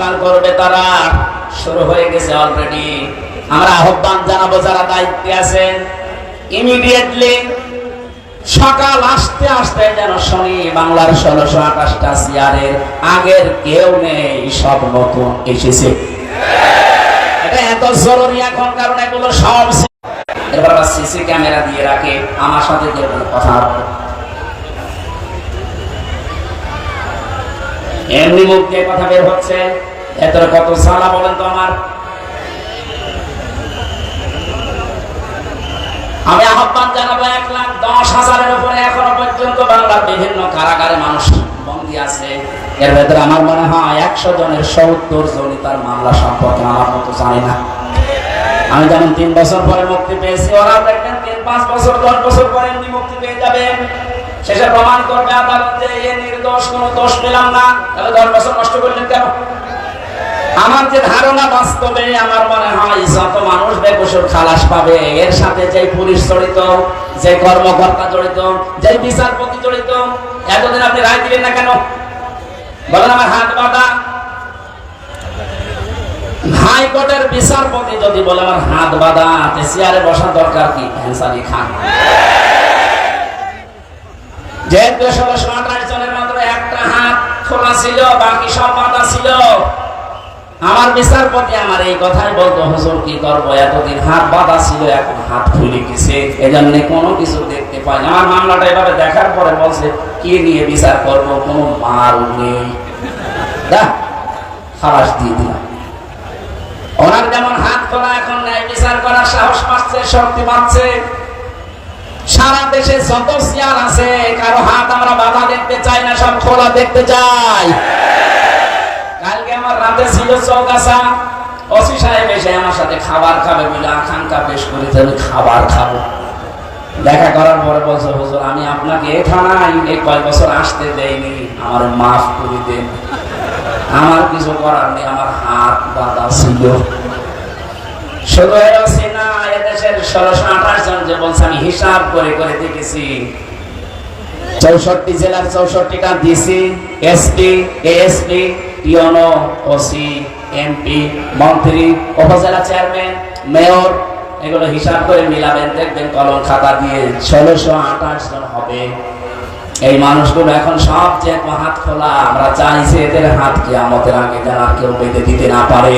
প্রচার করবে তারা শুরু হয়ে গেছে অলরেডি। আমরা আহ্বান জানাবো যারা দায়িত্বে আছেন, ইমিডিয়েটলি সকাল আসতে আসতে যেন শুনি বাংলার 1628টা চেয়ারের আগের কেউ নেই, সব নতুন এসেছে। এটা এত জরুরি এখন, কারণ এগুলো সব এবার সিসি ক্যামেরা দিয়ে রাখে। আমার সাথে যে কথা এমনি মুখ দিয়ে কথা বের হচ্ছে, ভেতরে কত সালা বলেন তো আমার। আমি আহ্বান জানাবো 1,10,000-এর উপরে এখনো পর্যন্ত বাংলার বিভিন্ন কারাগারে মানুষ বন্দী আছে। এর ভেতরে আমার মনে হয় 100 জনের 70 জনই তার মামলা সম্পর্কে আমার মতো জানি না। আমি যেমন 3 বছর পরে মুক্তি পেয়েছি, ওরা দেখবেন 3-5 বছর 10 বছর পরে এমনি মুক্তি পেয়ে যাবে। শেষে প্রমাণ করবে আদালতে এ নির্দোষ, কোনো দোষ পেলাম না। তাহলে 10 বছর নষ্ট করলেন কেন? আমার যে ধারণা, বাস্তবে আমার মনে হয় যত মানুষ বেকসুর খালাস পাবে, এর সাথে যে পুলিশ জড়িত, যে কর্মকর্তা জড়িত, যে বিচারপতি জড়িত, এতদিন আপনি রায় দিলেন না কেন? বলেন আমার হাত বাঁধা। হাইকোর্টের বিচারপতি যদি বলে আমার হাত বাঁধা, চেয়ারে বসার দরকার কি? ফ্যান্সালি খান। যেহেতু 1628 জনের মাত্র একটা হাত খোলা ছিল, বাকি সব বাঁধা ছিল। আমার বিচারপতি আমার এই কথাই বলতো, হুজুর কি করবো, এতদিন হাত বাঁধা ছিল, এখন হাত খুলে গেছে, এজন্য কোনো কিছু দেখতে পাই না। আমার মামলাটা এভাবে দেখার পরে বলছে কি নিয়ে বিচার করবো, কোনো মাল নেই, খালাস দিয়ে দিলাম। ওনার যেমন হাত খোলা, এখন ন্যায় বিচার করার সাহস পাচ্ছে, শক্তি পাচ্ছে। সারা দেশে যত চেয়ার আছে, কারো হাত আমরা বাধা দেখতে চাই না, সব খোলা দেখতে চাই। কালকে আমার রাতে ছিল চৌগাছা, ওসি সাহেব এসে আমার সাথে খাবার খাবে বলে আকাঙ্ক্ষা পেশ করেছে, আমি খাবার খাবো। দেখা করার পরে বলছে, হুজুর আমি আপনাকে এই থানায় এই কয়েক বছর আসতে দেয়নি, আমার মাফ করে দেন। আমার কিছু করার নেই, আমার হাত বাঁধা ছিল। শুধু এসি না, এদেশের 1628 জন যে বলছে, আমি হিসাব করে করে দেখেছি, 64 জেলার 64টা DC, SP, ASP, পিওনো, OC, MP, মন্ত্রী, উপজেলা চেয়ারম্যান, মেয়র, এগুলো হিসাব করে মিলাবেন, দেখবেন কলম খাতা দিয়ে 1628 জন হবে। এই মানুষগুলো এখন সব যে হাত খোলা, আমরা চাইছি এদের হাত কিয়ামতের আগে যেন আর কেউ বেঁধে দিতে না পারে।